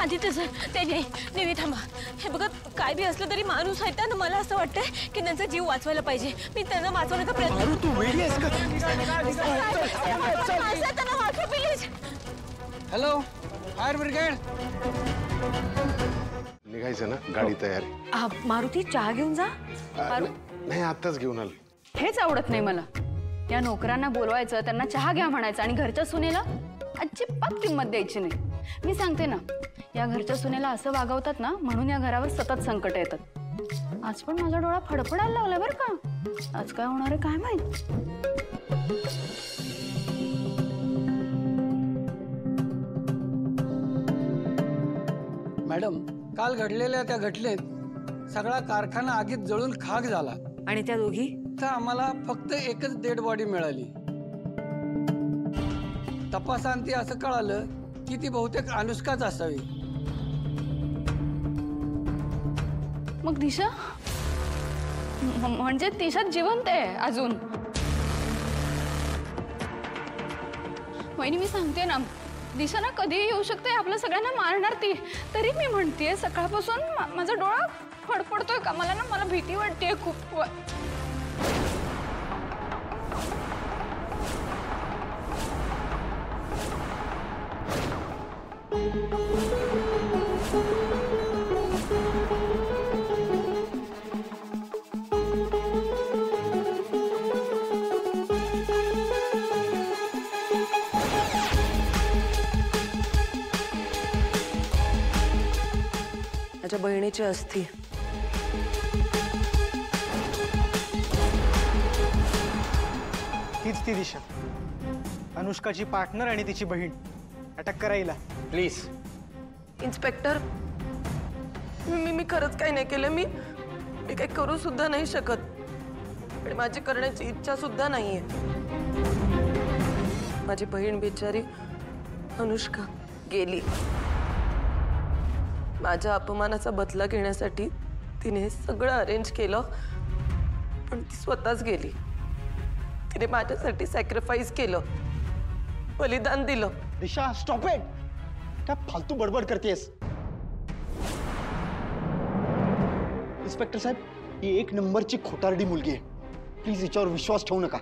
Aditya sir ते नेहमी थांबा। हे बघा काय बी असलं तरी माणूस आहे ना, मला असं वाटतंय की त्यांचा जीव वाचवायला पाहिजे। मी त्यांना वाचवण्याचा प्रयत्न तू वेडी आहेस का? त्यांना वाचवा प्लीज। Hello fire brigade. निघायचं ना, गाडी तयार आहे। मारुती चहा घेऊन जा। नाही आताच घेऊन आलो। हेच आवडत नाही मला। या नोकरांना बोलवायचं, त्यांना चहा घ्या म्हणायचं आणि घरच्या सुनेला अजिबात किंमत द्यायची नाही। मी सांगते ना, या घरच्या सुनेला असं वागवतात ना, म्हणून या घरावर सतत संकट येतात। आज पण माझा डोळा फडफडायला लागला बरं का। आज काय होणार आहे काय माहित। मॅडम, काल घडलेल्या त्या घटनेत सगळा कारखाना आगीत जळून खाक झाला आणि त्या दोघी तर आम्हाला फक्त एकच डेड बॉडी मिळाली। तपासांती असं कळालं की ती बहुतेक अनुष्काच असावी। मग दिशा म्हणजे दिशा जिवंत आहे अजून। वहिनी मी सांगते ना, दिशा ना कधी येऊ शकते, आपल्या सगळ्यांना मारणार ती। तरी मी म्हणतेय सकाळपासून माझा डोळा फडफडतोय का मला ना, मला भीती वाटते खूप। माझ्या बहिणीची अस्थी तीच ती दिशा, अनुष्काची पार्टनर आणि तिची बहीण। अटक करायला प्लीज। इन्स्पेक्टर, मी खरंच काही नाही केलं। मी काही करू सुद्धा नाही शकत आणि माझी करण्याची इच्छा सुद्धा नाहीये। माझी बहीण बिचारी अनुष्का गेली। माझ्या अपमानाचा बदला घेण्यासाठी तिने हे सगळं अरेंज केलं, पण ती स्वतःच गेली। तिने माझ्यासाठी सॅक्रिफाईस केलं, बलिदान दिलं। दिशा स्टॉप इट, क्या फालतू बडबड करतेस? इन्स्पेक्टर साहेब, ही एक नंबरची खोटारडी मुलगी आहे। प्लीज हिच्यावर विश्वास ठेवू नका।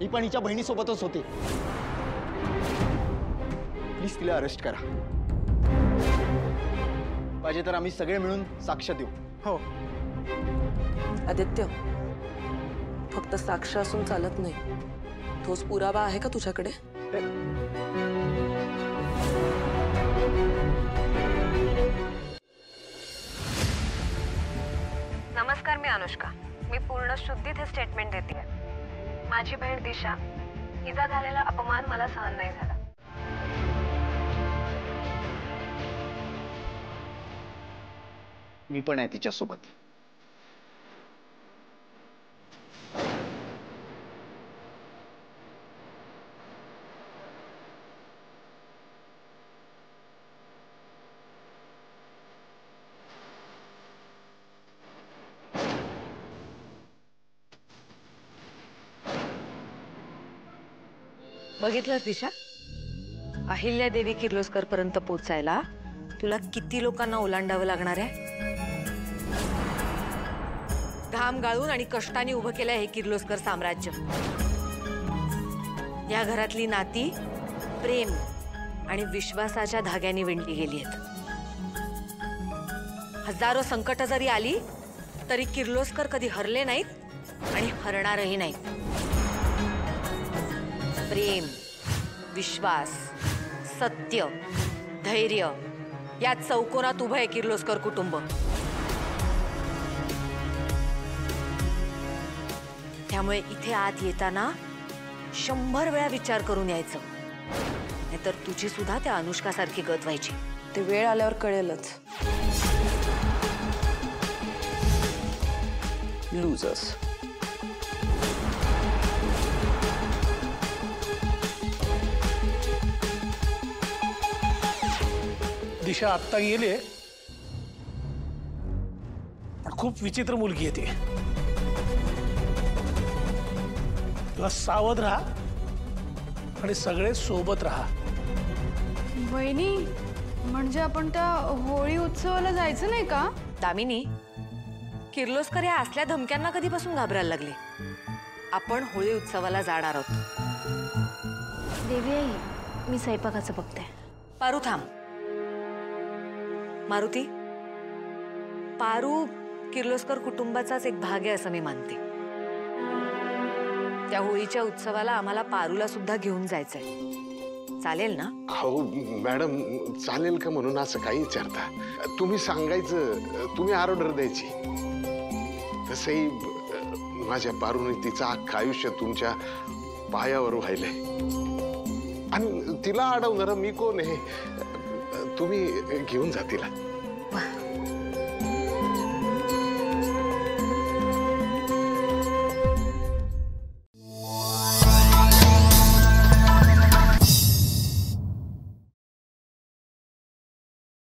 ही पण हिच्या बहिणीसोबतच होती। प्लीज तिला अरेस्ट करा। पाहिजे तर आम्ही सगळे मिळून साक्ष देऊ। हो आदित्य, फक्त साक्ष असून चालत नाही, ठोस पुरावा आहे का तुझ्याकडे? नमस्कार, मी अनुष्का। मी पूर्ण शुद्धीत हे स्टेटमेंट देते। माझी बहीण दिशा हिचा झालेला अपमान मला सहन नाही झाला। मी पण आहे तिच्यासोबत। बघितलंस दिशा, अहिल्यादेवी किर्लोस्कर पर्यंत पोहोचायला तुला किती लोकांना ओलांडावं लागणार आहे? घाम गाळून आणि कष्टाने उभं केलंय हे किर्लोस्कर साम्राज्य। या घरातली नाती प्रेम आणि विश्वासाच्या धाग्याने विणली गेली आहेत। हजारो संकट जरी आली तरी किर्लोस्कर कधी हरले नाहीत आणि हरणारही नाहीत। प्रेम, विश्वास, सत्य, धैर्य या चौकोनात उभं आहे किर्लोस्कर कुटुंब। त्यामुळे इथे आत येताना 100 वेळा विचार करून यायचं, नाहीतर तुझी सुद्धा त्या अनुष्कासारखी गत व्हायची। ते वेळ आल्यावर कळेलच। लूजर्स। दिशा आत्ता गेले, खूप विचित्र मुलगी आहे ती। तेव्हा सावध राहा आणि सगळे सोबत राहा. वहिनी, म्हणजे आपण त्या होळी उत्सवाला जायचं नाही का? दामिनी, किर्लोस्कर या असल्या धमक्यांना कधीपासून घाबरायला लागले? आपण होळी उत्सवाला जाणार आहोत. देवी आई, मी स्वयंपाकाचं बघते. पारू थांब. मारुती, पारू किर्लोस्कर कुटुंबाचाच एक भाग आहे असं मी मानते. त्या होळीच्या उत्सवाला आम्हाला पारूला सुद्धा घेऊन जायचंय. चालेल ना? हो मॅडम, चालेल का म्हणून असं काही विचारता? तुम्ही सांगायचं, तुम्ही ऑर्डर द्यायची. तसंही माझ्या पारूने तिचं अख्खं आयुष्य तुमच्या पायावर व्हायलंय आणि तिला अडवणार मी कोण आहे? तुम्ही घेऊन जा तिला.